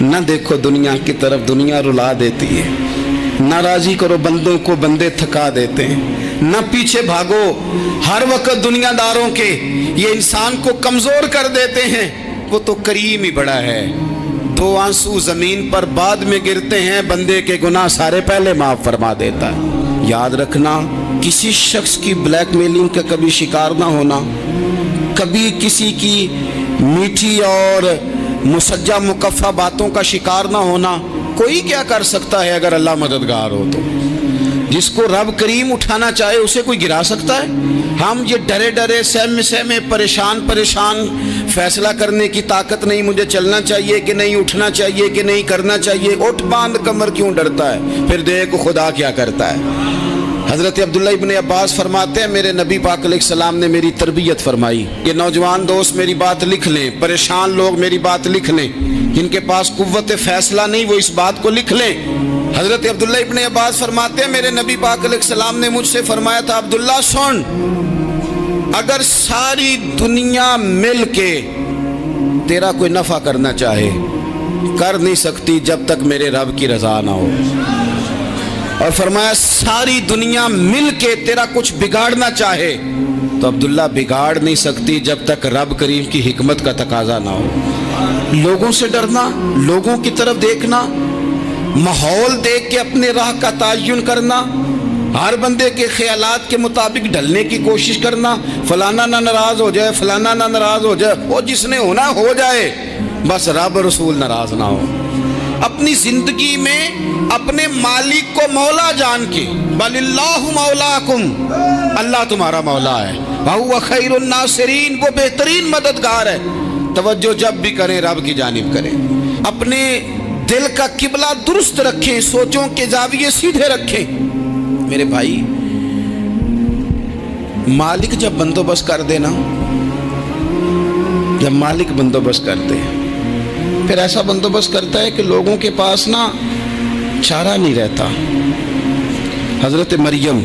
نہ دیکھو دنیا کی طرف، دنیا رلا دیتی ہے، نہ راضی کرو بندوں کو، بندے تھکا دیتے ہیں، نہ پیچھے بھاگو ہر وقت دنیا داروں کے، یہ انسان کو کمزور کر دیتے ہیں۔ وہ تو کریم ہی بڑا ہے، 2 آنسو زمین پر بعد میں گرتے ہیں، بندے کے گناہ سارے پہلے معاف فرما دیتا ہے۔ یاد رکھنا، کسی شخص کی بلیک میلنگ کا کبھی شکار نہ ہونا، کبھی کسی کی میٹھی اور مسجع مکفہ باتوں کا شکار نہ ہونا۔ کوئی کیا کر سکتا ہے اگر اللہ مددگار ہو تو؟ جس کو رب کریم اٹھانا چاہے اسے کوئی گرا سکتا ہے؟ ہم یہ ڈرے ڈرے سہمے سہمے پریشان فیصلہ کرنے کی طاقت نہیں، مجھے چلنا چاہیے کہ نہیں، اٹھنا چاہیے کہ نہیں، کرنا چاہیے، اٹھ باندھ کمر کیوں ڈرتا ہے؟ پھر دیکھ خدا کیا کرتا ہے۔ حضرت عبداللہ ابن عباس فرماتے ہیں میرے نبی پاک علیہ السلام نے میری تربیت فرمائی کہ نوجوان دوست میری بات لکھ لیں، پریشان لوگ میری بات لکھ لیں، جن کے پاس قوت فیصلہ نہیں وہ اس بات کو لکھ لیں۔ حضرت عبداللہ ابن عباس فرماتے ہیں میرے نبی پاک علیہ السلام نے مجھ سے فرمایا تھا، عبداللہ سن، اگر ساری دنیا مل کے تیرا کوئی نفع کرنا چاہے، کر نہیں سکتی جب تک میرے رب کی رضا نہ ہو۔ اور فرمایا ساری دنیا مل کے تیرا کچھ بگاڑنا چاہے تو عبداللہ بگاڑ نہیں سکتی جب تک رب کریم کی حکمت کا تقاضا نہ ہو۔ لوگوں سے ڈرنا، لوگوں کی طرف دیکھنا، ماحول دیکھ کے اپنے راہ کا تعین کرنا، ہر بندے کے خیالات کے مطابق ڈھلنے کی کوشش کرنا، فلانا نہ ناراض ہو جائے، فلانا نہ ناراض ہو جائے، وہ جس نے ہونا ہو جائے، بس رب رسول ناراض نہ ہو۔ اپنی زندگی میں اپنے مالک کو مولا جان کے، بل اللہ مولاکم، اللہ تمہارا مولا ہے، وہو خیر الناصرین، وہ بہترین مددگار ہے۔ توجہ جب بھی کریں رب کی جانب کریں، اپنے دل کا قبلہ درست رکھیں، سوچوں کے زاویے سیدھے رکھیں۔ میرے بھائی، مالک جب بندوبست کر دے نا، جب مالک بندوبست کر دے، پھر ایسا بندوبست کرتا ہے کہ لوگوں کے پاس نا چارہ نہیں رہتا۔ حضرت مریم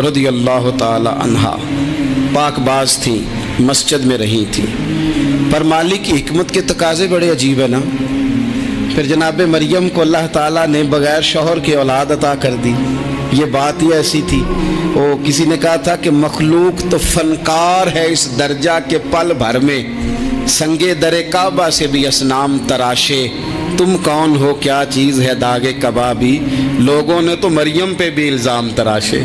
رضی اللہ تعالی عنہا پاک باز تھیں، مسجد میں رہی تھیں، پر مالک کی حکمت کے تقاضے بڑے عجیب ہے نا۔ پھر جناب مریم کو اللہ تعالیٰ نے بغیر شوہر کے اولاد عطا کر دی۔ یہ بات ہی ایسی تھی، وہ کسی نے کہا تھا کہ مخلوق تو فنکار ہے اس درجہ کے پل بھر میں سنگے در کعبہ سے بھی اصنام تراشے، تم کون ہو کیا چیز ہے داغ کبابی، لوگوں نے تو مریم پہ بھی الزام تراشے۔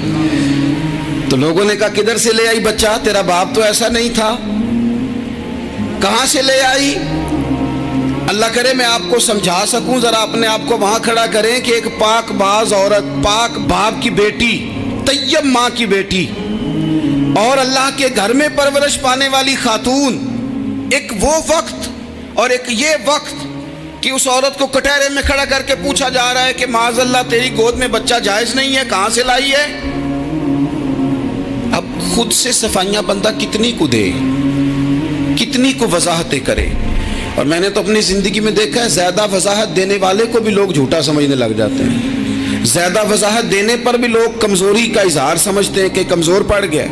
تو لوگوں نے کہا کدھر سے لے آئی بچہ، تیرا باپ تو ایسا نہیں تھا، کہاں سے لے آئی؟ اللہ کرے میں آپ کو سمجھا سکوں، ذرا اپنے آپ کو وہاں کھڑا کریں کہ ایک پاک باز عورت، پاک باپ کی بیٹی، طیب ماں کی بیٹی، اور اللہ کے گھر میں پرورش پانے والی خاتون، ایک وہ وقت اور ایک یہ وقت کہ اس عورت کو کٹہرے میں کھڑا کر کے پوچھا جا رہا ہے کہ معاذ اللہ تیری گود میں بچہ جائز نہیں ہے، کہاں سے لائی ہے؟ اب خود سے صفائیاں بندہ کتنی کو دے، کتنی کو وضاحتیں کرے۔ اور میں نے تو اپنی زندگی میں دیکھا ہے زیادہ وضاحت دینے والے کو بھی لوگ جھوٹا سمجھنے لگ جاتے ہیں، زیادہ وضاحت دینے پر بھی لوگ کمزوری کا اظہار سمجھتے ہیں کہ کمزور پڑ گیا۔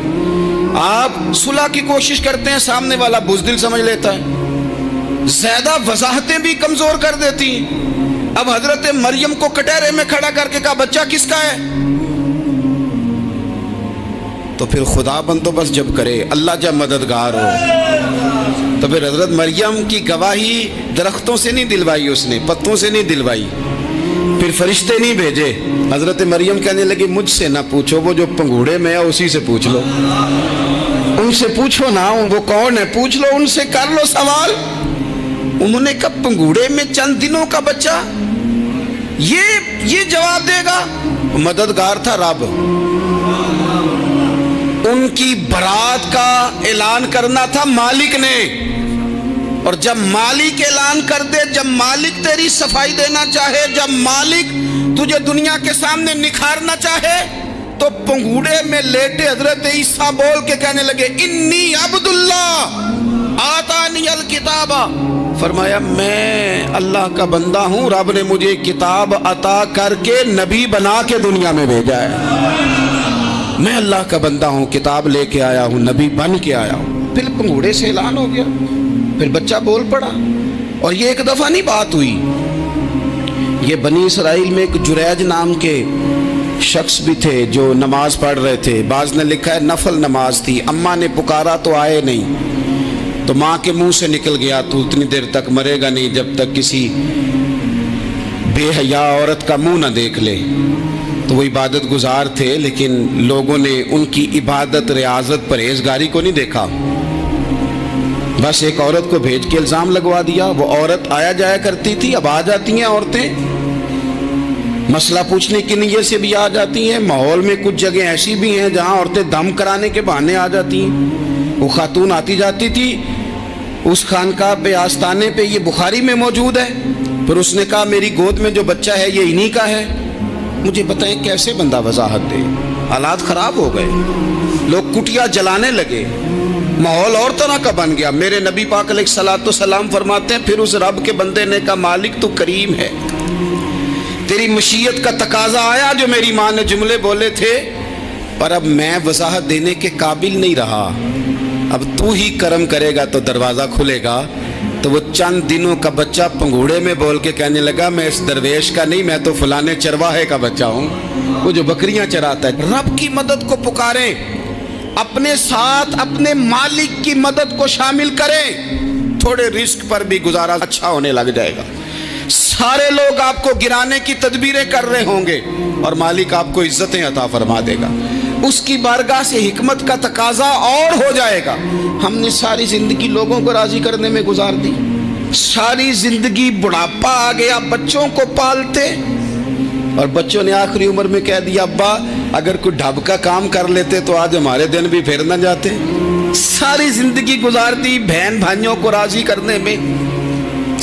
آپ صلح کی کوشش کرتے ہیں، سامنے والا بزدل سمجھ لیتا ہے، زیادہ وضاحتیں بھی کمزور کر دیتی ہیں۔ اب حضرت مریم کو کٹہرے میں کھڑا کر کے کہا بچہ کس کا ہے؟ تو پھر خدا بندوبست جب کرے، اللہ جب مددگار ہو، تو پھر حضرت مریم کی گواہی درختوں سے نہیں دلوائی، اس نے پتوں سے نہیں دلوائی، پھر فرشتے نہیں بھیجے۔ حضرت مریم کہنے لگی مجھ سے نہ پوچھو، وہ جو پنگوڑے میں ہے اسی سے پوچھ لو، ان سے پوچھو نا، وہ کون ہے پوچھ لو، ان سے کر لو سوال۔ انہوں نے کہا پنگوڑے میں چند دنوں کا بچہ، یہ جواب دے گا؟ مددگار تھا رب، ان کی برات کا اعلان کرنا تھا مالک نے، اور جب مالک اعلان کر دے، جب مالک تیری صفائی دینا چاہے، جب مالک تجھے دنیا کے سامنے نکھارنا چاہے، تو پنگوڑے میں لیٹے حضرت عیسیٰ بول کے کہنے لگے انی عبداللہ آتانی الکتاب، فرمایا میں اللہ کا بندہ ہوں، رب نے مجھے کتاب عطا کر کے نبی بنا کے دنیا میں بھیجا ہے، میں اللہ کا بندہ ہوں، کتاب لے کے آیا ہوں، نبی بن کے آیا ہوں۔ پھر پنگوڑے سے اعلان ہو گیا، پھر بچہ بول پڑا۔ اور یہ ایک دفعہ نہیں بات ہوئی، یہ بنی اسرائیل میں ایک جریج نام کے شخص بھی تھے جو نماز پڑھ رہے تھے، بعض نے لکھا ہے نفل نماز تھی، اماں نے پکارا تو آئے نہیں، تو ماں کے منہ سے نکل گیا تو اتنی دیر تک مرے گا نہیں جب تک کسی بے حیا عورت کا منہ نہ دیکھ لے۔ تو وہ عبادت گزار تھے، لیکن لوگوں نے ان کی عبادت، ریاضت، پرہیزگاری کو نہیں دیکھا، بس ایک عورت کو بھیج کے الزام لگوا دیا۔ وہ عورت آیا جایا کرتی تھی، اب آ جاتی ہیں عورتیں، مسئلہ پوچھنے کی نیت سے بھی آ جاتی ہیں۔ ماحول میں کچھ جگہ ایسی بھی ہیں جہاں عورتیں دم کرانے کے بہانے آ جاتی ہیں۔ وہ خاتون آتی جاتی تھی اس خانقاہ پہ، آستانے پہ، یہ بخاری میں موجود ہے، پھر اس نے کہا میری گود میں جو بچہ ہے یہ انہی کا ہے۔ مجھے بتائیں کیسے بندہ وضاحت دے؟ حالات خراب ہو گئے، لوگ کٹیا جلانے لگے، ماحول اور طرح کا بن گیا۔ میرے نبی پاک علیہ الصلوۃ والسلام فرماتے ہیں پھر اس رب کے بندے نے کہا مالک تو کریم ہے، تیری مشیت کا تقاضا آیا جو میری ماں نے جملے بولے تھے، پر اب میں وضاحت دینے کے قابل نہیں رہا، اب تو ہی کرم کرے گا تو دروازہ کھلے گا۔ تو وہ چند دنوں کا بچہ پنگوڑے میں بول کے کہنے لگا میں اس درویش کا نہیں، میں تو فلانے چرواہے کا بچہ ہوں، وہ جو بکریاں چراتا ہے۔ رب کی مدد کو پکاریں، اپنے ساتھ اپنے مالک کی مدد کو شامل کریں، تھوڑے رزق پر بھی گزارا اچھا ہونے لگ جائے گا۔ سارے لوگ آپ کو گرانے کی تدبیریں کر رہے ہوں گے اور مالک آپ کو عزتیں عطا فرما دے گا، اس کی بارگاہ سے حکمت کا تقاضا اور ہو جائے گا۔ ہم نے ساری زندگی لوگوں کو راضی کرنے میں گزار دی، ساری زندگی بڑھاپا آ گیا بچوں کو پالتے، اور بچوں نے آخری عمر میں کہہ دیا ابا اگر کوئی ڈھب کا کام کر لیتے تو آج ہمارے دن بھی پھر نہ جاتے۔ ساری زندگی گزار دی بہن بھائیوں کو راضی کرنے میں،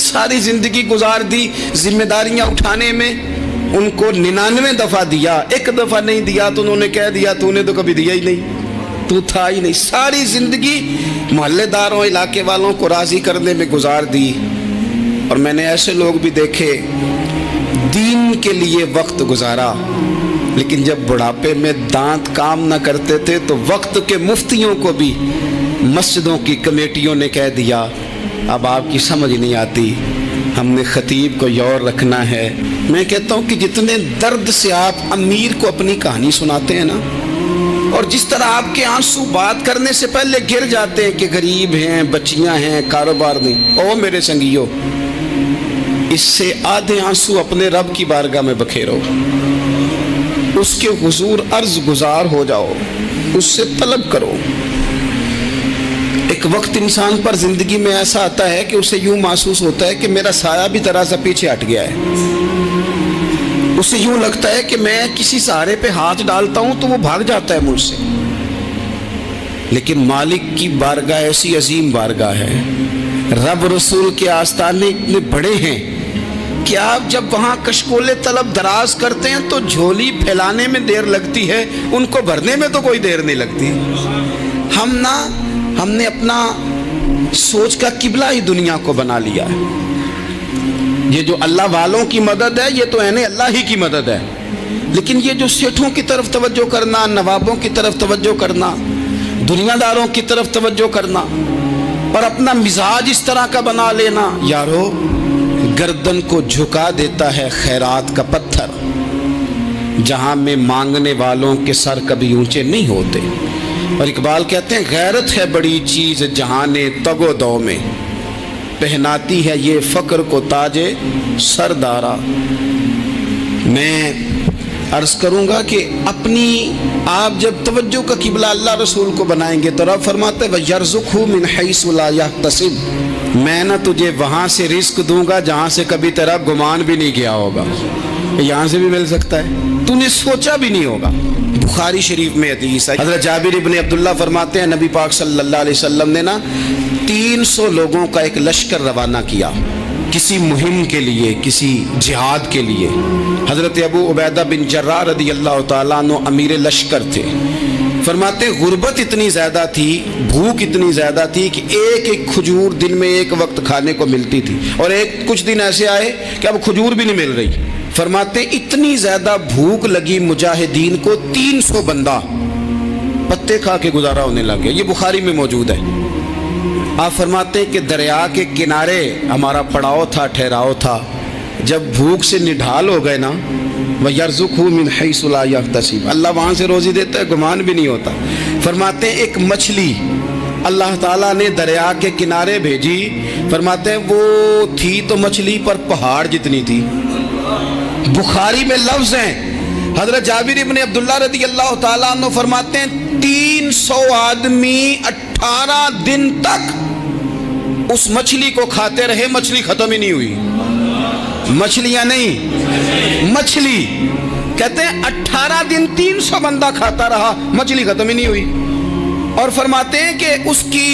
ساری زندگی گزار دی ذمہ داریاں اٹھانے میں، ان کو 99 دفعہ دیا، ایک دفعہ نہیں دیا تو انہوں نے کہہ دیا تو نے تو کبھی دیا ہی نہیں، تو تھا ہی نہیں۔ ساری زندگی محلے داروں، علاقے والوں کو راضی کرنے میں گزار دی۔ اور میں نے ایسے لوگ بھی دیکھے دین کے لیے وقت گزارا، لیکن جب بڑھاپے میں دانت کام نہ کرتے تھے تو وقت کے مفتیوں کو بھی مسجدوں کی کمیٹیوں نے کہہ دیا اب آپ کی سمجھ نہیں آتی، ہم نے خطیب کو یور رکھنا ہے۔ میں کہتا ہوں کہ جتنے درد سے آپ امیر کو اپنی کہانی سناتے ہیں نا، اور جس طرح آپ کے آنسو بات کرنے سے پہلے گر جاتے ہیں کہ غریب ہیں، بچیاں ہیں، کاروبار نہیں، او میرے سنگیو، اس سے آدھے آنسو اپنے رب کی بارگاہ میں بکھیرو، اس کے حضور عرض گزار ہو جاؤ، اس سے طلب کرو۔ ایک وقت انسان پر زندگی میں ایسا آتا ہے کہ اسے یوں محسوس ہوتا ہے کہ میرا سایہ بھی ذرا سا پیچھے ہٹ گیا ہے، اسے یوں لگتا ہے کہ میں کسی سہارے پہ ہاتھ ڈالتا ہوں تو وہ بھاگ جاتا ہے مجھ سے، لیکن مالک کی بارگاہ ایسی عظیم بارگاہ ہے، رب رسول کے آستانے اتنے بڑے ہیں کہ آپ جب وہاں کشکولے طلب دراز کرتے ہیں تو جھولی پھیلانے میں دیر لگتی ہے، ان کو بھرنے میں تو کوئی دیر نہیں لگتی۔ ہم نے اپنا سوچ کا قبلہ ہی دنیا کو بنا لیا ہے۔ یہ جو اللہ والوں کی مدد ہے یہ تو عین اللہ ہی کی مدد ہے، لیکن یہ جو سیٹھوں کی طرف توجہ کرنا، نوابوں کی طرف توجہ کرنا، دنیا داروں کی طرف توجہ کرنا اور اپنا مزاج اس طرح کا بنا لینا، یارو گردن کو جھکا دیتا ہے خیرات کا پتھر، جہاں میں مانگنے والوں کے سر کبھی اونچے نہیں ہوتے۔ اور اقبال کہتے ہیں غیرت ہے بڑی چیز جہان تگ و دو میں، پہناتی ہے یہ فقر کو تاج سردارا۔ میں عرض کروں گا کہ اپنی آپ جب توجہ کا قبلہ اللہ رسول کو بنائیں گے تو رب فرماتا ہے وَيَرْزُقْهُ مِنْ حَيْثُ لَا يَحْتَسِبُ، میں نہ تجھے وہاں سے رزق دوں گا جہاں سے کبھی تیرا گمان بھی نہیں کیا ہوگا، یہاں سے بھی مل سکتا ہے، تو نے سوچا بھی نہیں ہوگا۔ بخاری شریف میں حدیث ہے، حضرت جابر ابن عبداللہ فرماتے ہیں نبی پاک صلی اللہ علیہ وسلم نے 300 لوگوں کا ایک لشکر روانہ کیا کسی مہم کے لیے، کسی جہاد کے لیے۔ حضرت ابو عبیدہ بن جراح رضی اللہ تعالیٰ عنہ امیر لشکر تھے۔ فرماتے غربت اتنی زیادہ تھی، بھوک اتنی زیادہ تھی کہ ایک ایک کھجور دن میں ایک وقت کھانے کو ملتی تھی، اور کچھ دن ایسے آئے کہ اب کھجور بھی نہیں مل رہی۔ فرماتے اتنی زیادہ بھوک لگی مجاہدین کو 300 بندہ پتے کھا کے گزارا ہونے لگے۔ یہ بخاری میں موجود ہے۔ आप फरमाते हैं कि दरिया के किनारे हमारा पड़ाव था, ठहराव था। जब भूख से निढाल हो गए ना, वयर्ज़ुक़हु मिन हैसु ला यहतसिब, अल्लाह वहाँ से रोज़ी देता है, गुमान भी नहीं होता। फरमाते हैं एक मछली अल्लाह ताला ने दरिया के किनारे भेजी, फरमाते हैं वो थी तो मछली पर पहाड़ जितनी थी। बुखारी में लफ्ज़ हैं, हज़रत जाबिर इब्न अब्दुल्लाह रज़ी अल्लाह ताला अन्हु फरमाते हैं 300 आदमी 18 दिन तक उस मछली को खाते रहे, मछली खत्म ही नहीं हुई। मछलियां नहीं, मछली। कहते हैं 18 दिन 300 बंदा खाता रहा, मछली खत्म ही नहीं हुई। और फरमाते हैं कि उसकी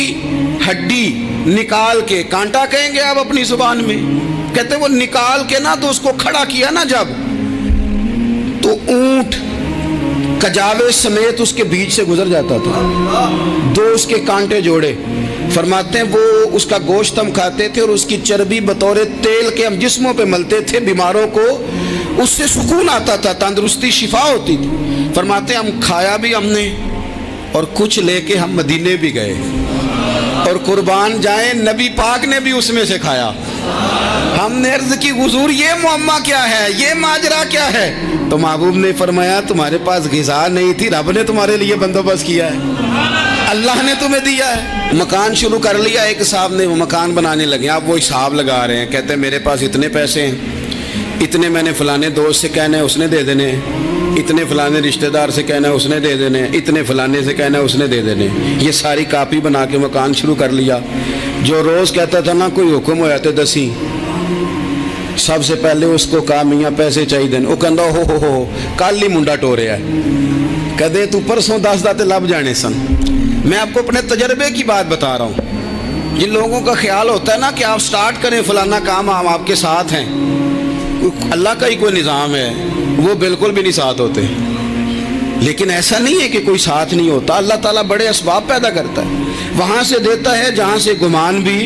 हड्डी निकाल के, कांटा कहेंगे आप अपनी जुबान में, कहते हैं वो निकाल के ना तो उसको खड़ा किया ना जब, तो ऊंट कजावे समेत उसके बीच से गुजर जाता था। दो उसके कांटे जोड़े, फरमाते हैं वो उसका गोश्त हम खाते थे और उसकी चर्बी बतौर तेल के हम जिस्मों पे मलते थे। बीमारों को उससे सुकून आता था, तंदुरुस्ती शिफा होती थी। फरमाते हैं हम खाया भी हमने और कुछ लेके हम मदीने भी गए, और कुर्बान जाए नबी पाक ने भी उसमें से खाया। हमने अर्ज की हुजूर ये मुअम्मा क्या है, ये माजरा क्या है? तो महबूब ने फरमाया तुम्हारे पास ग़िज़ा नहीं थी, रब ने तुम्हारे लिए बंदोबस्त किया है, अल्लाह ने तुम्हें दिया है। मकान शुरू कर लिया, एक साहब ने वो मकान बनाने लगे, आप वो हिसाब लगा रहे हैं, कहते हैं मेरे पास इतने पैसे हैं, इतने मैंने फलाने दोस्त से कहना है उसने दे देने, इतने फलाने रिश्तेदार से कहना है उसने दे देने, इतने फलाने से कहना है उसने दे देने। ये सारी कापी बना के मकान शुरू कर लिया। जो रोज़ कहता था ना कोई हुक्म होया तो दसी, सबसे पहले उसको कहा मियाँ पैसे चाहिए। वो कहता हो कल ही मुंडा टोरे है, कदे तू परसों 10 दाते लब जाने सन। मैं आपको अपने तजर्बे की बात बता रहा हूँ। जिन लोगों का ख्याल होता है ना कि आप स्टार्ट करें फलाना काम, हम आपके साथ हैं, अल्लाह का ही कोई निज़ाम है, वो बिल्कुल भी नहीं साथ होते। लेकिन ऐसा नहीं है कि कोई साथ नहीं होता, अल्लाह ताला बड़े असबाब पैदा करता है, वहाँ से देता है जहाँ से गुमान भी।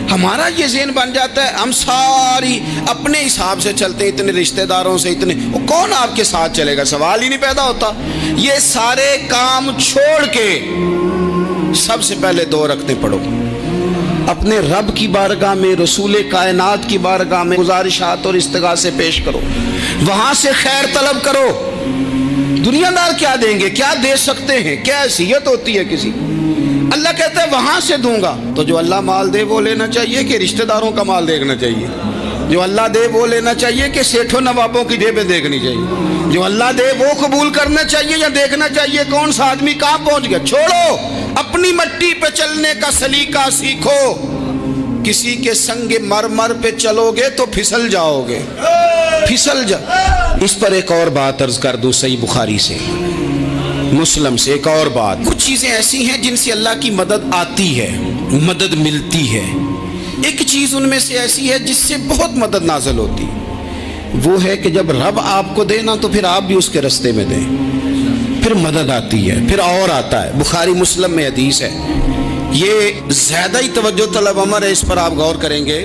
हमारा ये ज़हन बन जाता है, हम सारी अपने हिसाब से चलते हैं, इतने रिश्तेदारों से इतने, वो कौन आपके साथ चलेगा, सवाल ही नहीं पैदा होता। ये सारे काम छोड़ के सबसे पहले 2 रकतें पढ़ो, अपने रब की बारगाह में, रसूल कायनात की बारगाह में गुजारिशात और इस्तिगासे पेश करो, वहाँ से खैर तलब करो। दुनियादार क्या देंगे, क्या दे सकते हैं, क्या हैसियत होती है किसी। अल्लाह कहता है वहाँ से दूंगा। तो जो अल्लाह माल दे वो लेना चाहिए कि रिश्तेदारों का माल देखना चाहिए? जो अल्लाह दे वो लेना चाहिए कि सेठों नवाबों की जेबें देखनी चाहिए? जो अल्लाह दे वो कबूल करना चाहिए या देखना चाहिए कौन सा आदमी कहाँ पहुँच गया? छोड़ो, अपनी मट्टी पे चलने का सलीका सीखो। किसी के संग मरमर पे चलोगे तो फिसल जाओगे, फिसल जा। इस पर एक और बात अर्ज कर दूं, सही बुखारी से, मुस्लिम से एक और बात। कुछ चीज़ें ऐसी हैं जिनसे अल्लाह की मदद आती है, मदद मिलती है। एक चीज़ उनमें से ऐसी है जिससे बहुत मदद नाज़िल होती, वो है कि जब रब आपको दे ना तो फिर आप भी उसके रास्ते में दें, फिर मदद आती है, फिर और आता है। बुखारी मुस्लिम में हदीस है, ये ज़्यादा ही तवज्जो तलब अमर है, इस पर आप गौर करेंगे।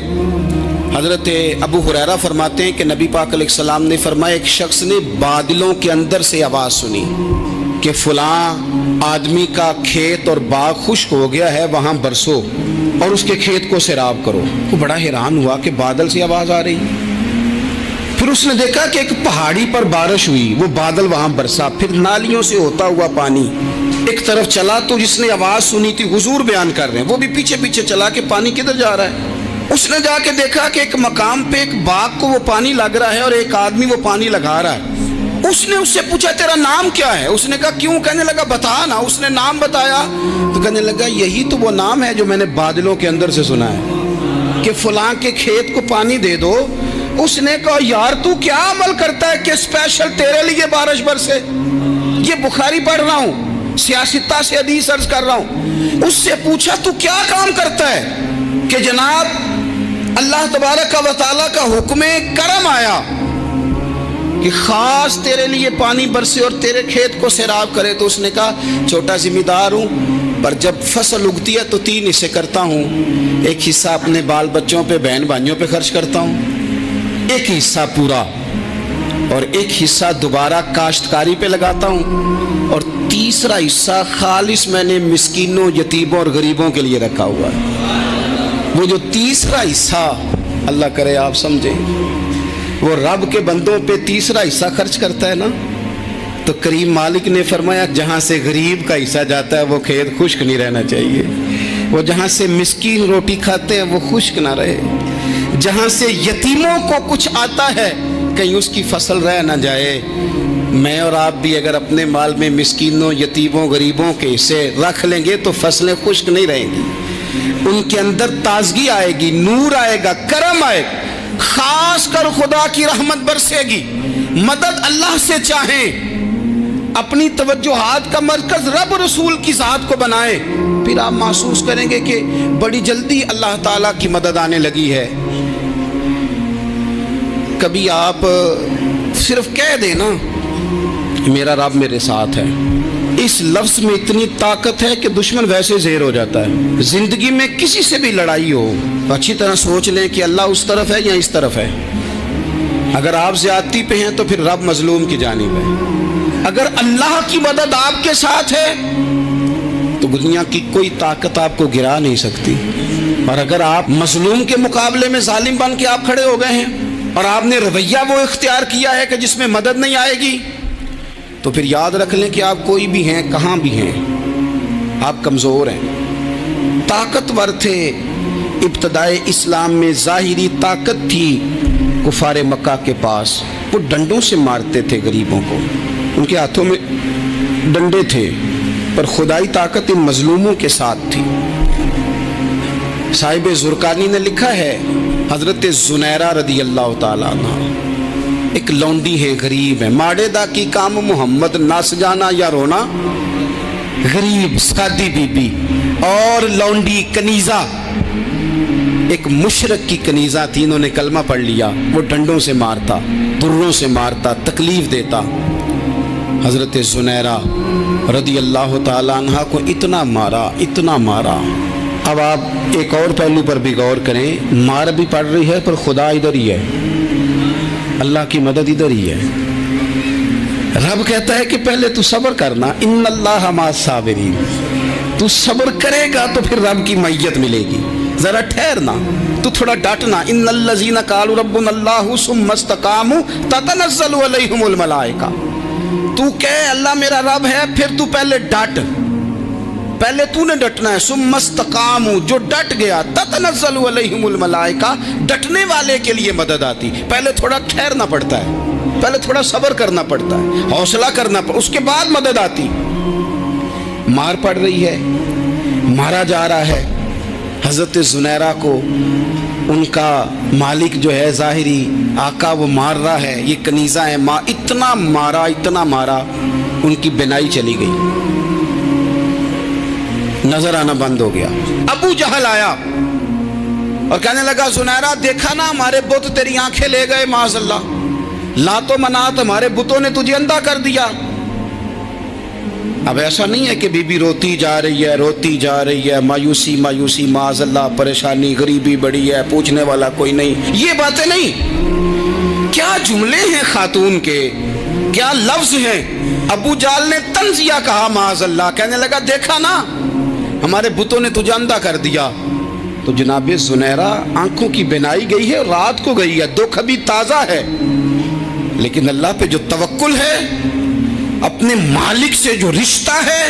हज़रत अबू हुरैरा फरमाते हैं कि नबी पाक अलैहिस्सलाम ने फरमाया एक शख्स ने बादलों के अंदर से आवाज़ सुनी कि फ़लाँ आदमी का खेत और बाग खुश्क हो गया है, वहाँ बरसो और उसके खेत को सैराब करो। वो बड़ा हैरान हुआ कि बादल से आवाज़ आ रही। फिर उसने देखा कि एक पहाड़ी पर बारिश हुई, वो बादल वहाँ बरसा, फिर नालियों से होता हुआ पानी एक तरफ चला। तो जिसने आवाज़ सुनी थी, हुजूर बयान कर रहे हैं, वो भी पीछे पीछे चला कि पानी किधर जा रहा है। उसने जाके देखा कि एक मकाम पे एक बाग को वो पानी लग रहा है और एक आदमी वो पानी लगा रहा है। उसने उससे पूछा तेरा नाम क्या है? उसने कहा क्यों? कहने लगा बता ना। उसने नाम बताया तो कहने लगा यही तो वो नाम है जो मैंने बादलों के अंदर से सुना है कि फलां के खेत को पानी दे दो। उसने कहा यार तू क्या अमल करता है कि स्पेशल तेरे लिए बारिश बरसे? ये बुखारी पढ़ रहा हूँ, सियासता से हदीस अर्ज कर रहा हूँ। उससे पूछा तू क्या काम करता है कि जनाब अल्लाह तबारक व तआला का हुक्म करम आया कि खास तेरे लिए पानी बरसे और तेरे खेत को सैराब करे। तो उसने कहा छोटा जिम्मेदार हूँ, पर जब फसल उगती है तो 3 हिस्से करता हूँ। एक हिस्सा अपने बाल बच्चों पे, बहन भाइयों पे खर्च करता हूँ, एक हिस्सा पूरा, और एक हिस्सा दोबारा काश्तकारी पे लगाता हूँ, और 30 तीसरा हिस्सा खालिस मैंने मिस्कीनों, यतीमों और गरीबों के लिए रखा हुआ है। वो जो तीसरा हिस्सा, अल्लाह करे आप समझें, वो रब के बंदों पे तीसरा हिस्सा खर्च करता है ना, तो करीम मालिक ने फरमाया जहाँ से गरीब का हिस्सा जाता है वो खेत खुश्क नहीं रहना चाहिए। वो जहाँ से मिस्कीन रोटी खाते हैं वो खुश्क ना रहे। जहाँ से यतीमों को कुछ आता है कहीं उसकी फसल रह ना जाए। मैं और आप भी अगर अपने माल में मिस्कीनों, यतीमों, गरीबों के हिस्से रख लेंगे तो फसलें खुश्क नहीं रहेंगी। उनके अंदर ताजगी आएगी, नूर आएगा, करम आएगा, खास कर खुदा की रहमत बरसेगी। मदद अल्लाह से चाहें, अपनी तवज्जुहात का मरकज रब रसूल की ज़ात को बनाए, फिर आप महसूस करेंगे कि बड़ी जल्दी अल्लाह ताला की मदद आने लगी है। कभी आप सिर्फ कह देना मेरा रब मेरे साथ है, इस लफ्ज़ में इतनी ताकत है कि दुश्मन वैसे ज़ेर हो जाता है। ज़िंदगी में किसी से भी लड़ाई हो तो अच्छी तरह सोच लें कि अल्लाह उस तरफ है या इस तरफ है। अगर आप ज़्यादती पे हैं तो फिर रब मजलूम की जानिब है। अगर अल्लाह की मदद आपके साथ है तो दुनिया की कोई ताकत आपको गिरा नहीं सकती। और अगर आप मजलूम के मुकाबले में जालिम बन के आप खड़े हो गए हैं और आपने रवैया वो इख्तियार किया है कि जिसमें मदद नहीं आएगी, तो फिर याद रख लें कि आप कोई भी हैं, कहाँ भी हैं, आप कमज़ोर हैं। ताकतवर थे, इब्तदाए इस्लाम में ज़ाहिरी ताकत थी कुफार मक्का के पास। वो डंडों से मारते थे गरीबों को, उनके हाथों में डंडे थे, पर खुदाई ताकत इन मजलूमों के साथ थी। साहिब ज़ुरकानी ने लिखा है, हज़रत ज़ुनैरा रदी अल्लाह ताला अन्हा एक लौंडी है, गरीब है, माड़े दा की काम मोहम्मद नस जाना या रोना, गरीब सादी बीबी और लौंडी कनीज़ा, एक मुशरक की कनीज़ा थी, इन्होंने कलमा पढ़ लिया। वो डंडों से मारता, दुर्रों से मारता, तकलीफ देता। हज़रत ज़ुनैरा रदी अल्लाह ताला अन्हा को इतना मारा, इतना मारा। अब आप एक और पहलू पर भी गौर करें, मार भी पड़ रही है पर खुदा इधर ही है, अल्लाह की मदद इधर ही है। रब कहता है कि पहले तू सब्र करना, इन्नल्लाह माअस साबिरीन, तू सब्र करेगा तो फिर रब की मैयत मिलेगी। जरा ठहरना, तू थोड़ा डटना। इन्नल्लज़ीना क़ालू रब्बुनल्लाहु सुम्मा इस्तक़ामू ततनज़्ज़लु अलैहिमुल मलाइका, तू कह अल्लाह मेरा रब है, फिर तू पहले डट, पहले तूने डटना है। सुम्मा इस्तक़ामू, जो डट गया, ततनज़्ज़लु अलैहिमुल मलाइका, डटने वाले के लिए मदद आती। पहले थोड़ा ठहरना पड़ता है, पहले थोड़ा सब्र करना पड़ता है, हौसला करना पड़ता, उसके बाद मदद आती। मार पड़ रही है, मारा जा रहा है। हज़रत ज़ुनैरा को उनका मालिक जो है ज़ाहिरी आका वो मार रहा है, ये कनीज़ा है, माँ इतना मारा, इतना मारा, उनकी बिनाई चली गई, नजर आना बंद हो गया। अबू जहल आया और कहने लगा, ज़ुनैरा देखा ना हमारे बुत तेरी आंखें ले गए, माज़अल्लाह, लातो मनात हमारे बुतों ने तुझे अंधा कर दिया। अब ऐसा नहीं है कि बीबी रोती जा रही है, रोती जा रही है, मायूसी मायूसी, माज़अल्लाह परेशानी, गरीबी बड़ी है, पूछने वाला कोई नहीं, ये बातें नहीं। क्या जुमले हैं खातून के, क्या लफ्ज हैं। अबू जाल ने तंजिया कहा, माज़अल्लाह, कहने लगा देखा ना हमारे बुतों ने तुझे अंधा कर दिया। तो जनाब ज़ुनैरा आंखों की बिनाई गई है, रात को गई है, दुख अभी ताज़ा है, लेकिन अल्लाह पे जो तवक्कुल है, अपने मालिक से जो रिश्ता है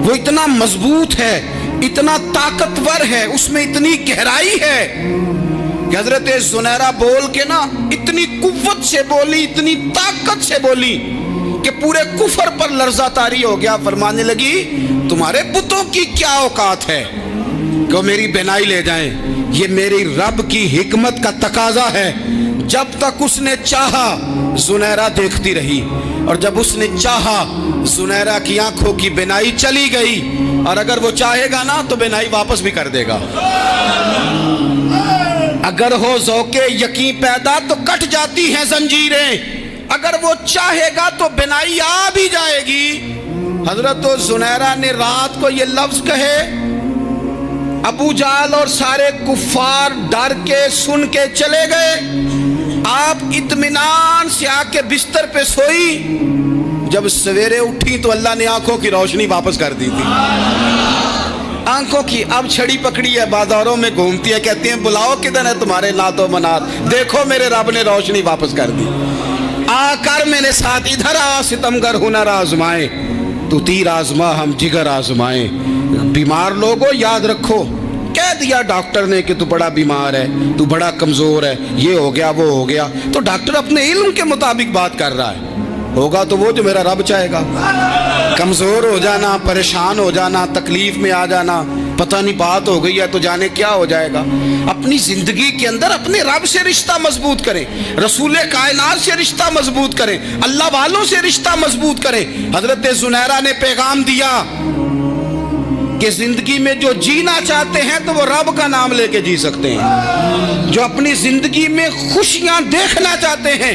वो इतना मजबूत है, इतना ताकतवर है, उसमें इतनी गहराई है कि हज़रत ज़ुनैरा बोल के ना इतनी कुव्वत से बोली, इतनी ताकत से बोली कि पूरे कुफर पर लर्जा तारी हो गया। फरमाने लगी, तुम्हारे बुतों की क्या औकात है कि वो मेरी बिनाई ले जाएं। ये मेरी रब की हिकमत का तकाजा है। जब तक उसने चाहा ज़ुनैरा देखती रही, और जब उसने चाहा ज़ुनैरा की आंखों की बिनाई चली गई, और अगर वो चाहेगा ना तो बिनाई वापस भी कर देगा। अगर हो ज़ौक़े यकीन पैदा तो कट जाती हैं जंजीरें, अगर वो चाहेगा तो बिनाई आ भी जाएगी। हजरत ज़ुनैरा ने रात को ये लफ्ज कहे, अबू जाल और सारे कुफ्फार डर के सुन के चले गए। आप इत्मीनान से आके बिस्तर पे सोई। जब सवेरे उठी तो अल्लाह ने आंखों की रोशनी वापस कर दी थी। आंखों की अब छड़ी पकड़ी है, बाजारों में घूमती है, कहती है बुलाओ किधर है तुम्हारे नातो मनात, देखो मेरे रब ने रोशनी वापस कर दी। आकर मेरे साथ इधर आ, सितमगर हुनर आजमाए, तू तीर आजमा हम जिगर आजमाए। बीमार लोगों याद रखो, कह दिया डॉक्टर ने कि तू बड़ा बीमार है, तू बड़ा कमजोर है, ये हो गया वो हो गया, तो डॉक्टर अपने इल्म के मुताबिक बात कर रहा है, होगा तो वो जो मेरा रब चाहेगा। कमजोर हो जाना, परेशान हो जाना, तकलीफ में आ जाना, पता नहीं बात हो गई है तो जाने क्या हो जाएगा। अपनी जिंदगी के अंदर अपने रब से रिश्ता मजबूत करें, रसूल कायनात से रिश्ता मजबूत करें, अल्लाह वालों से रिश्ता मजबूत करें। हजरत जुनैरा ने पैगाम दिया कि जिंदगी में जो जीना चाहते हैं तो वो रब का नाम लेके जी सकते हैं, जो अपनी जिंदगी में खुशियां देखना चाहते हैं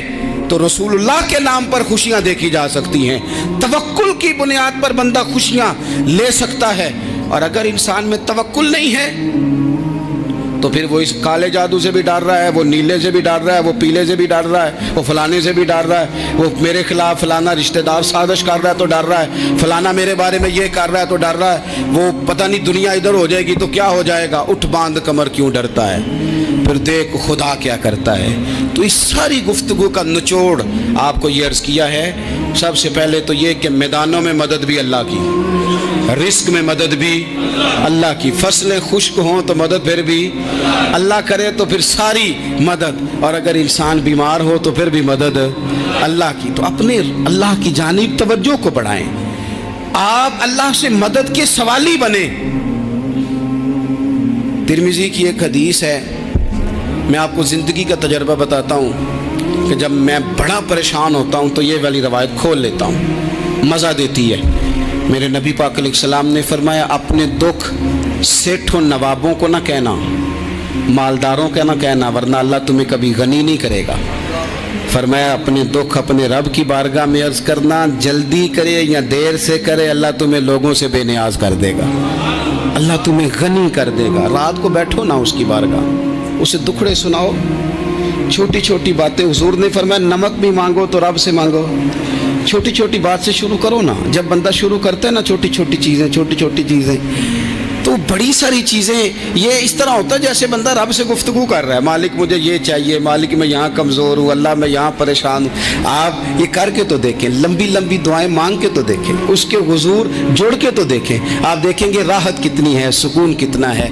तो रसूलुल्लाह के नाम पर खुशियां देखी जा सकती हैं। तवक्कुल की बुनियाद पर बंदा खुशियां ले सकता है, और अगर इंसान में तवक्कुल नहीं है तो फिर वो इस काले जादू से भी डर रहा है, वो नीले से भी डर रहा है, वो पीले से भी डर रहा है, वो फलाने से भी डर रहा है, वो मेरे खिलाफ फलाना रिश्तेदार साजिश कर रहा है तो डर रहा है, फलाना मेरे बारे में ये कर रहा है तो डर रहा है, वो पता नहीं दुनिया इधर हो जाएगी तो क्या हो जाएगा, उठ बांध कमर क्यों डरता है, फिर देख खुदा क्या करता है। तो इस सारी गुफ्तगू का निचोड़ आपको ये अर्ज़ किया है। सबसे पहले तो ये कि मैदानों में मदद भी अल्लाह की, रिस्क में मदद भी अल्लाह की, फसलें खुश्क हों तो मदद फिर भी अल्लाह करे, तो फिर सारी मदद, और अगर इंसान बीमार हो तो फिर भी मदद अल्लाह की। तो अपने अल्लाह की जानिब तवज्जो को बढ़ाएं, आप अल्लाह से मदद के सवाली बने। तिरमिज़ी की एक हदीस है, मैं आपको ज़िंदगी का तजर्बा बताता हूँ कि जब मैं बड़ा परेशान होता हूँ तो ये वाली रवायत खोल लेता हूँ, मज़ा देती है। मेरे नबी पाक अलैहिस्सलाम ने फरमाया, अपने दुख सेठों नवाबों को ना कहना, मालदारों का ना कहना, वरना अल्लाह तुम्हें कभी गनी नहीं करेगा। फरमाया अपने दुख अपने रब की बारगाह में अर्ज़ करना, जल्दी करे या देर से करे अल्लाह तुम्हें लोगों से बेनियाज कर देगा, अल्लाह तुम्हें गनी कर देगा। रात को बैठो ना उसकी बारगाह, उसे दुखड़े सुनाओ, छोटी छोटी बातें। हुजूर ने फरमाया नमक भी मांगो तो रब से मांगो, छोटी छोटी बात से शुरू करो ना। जब बंदा शुरू करता है ना छोटी छोटी चीज़ें, तो बड़ी सारी चीज़ें ये इस तरह होता है जैसे बंदा रब से गुफ्तगू कर रहा है, मालिक मुझे ये चाहिए, मालिक मैं यहाँ कमज़ोर हूँ, अल्लाह मैं यहाँ परेशान हूँ। आप ये करके तो देखें, लंबी लंबी दुआएं मांग के तो देखें, उसके हुजूर जुड़ के तो देखें, आप देखेंगे राहत कितनी है, सुकून कितना है।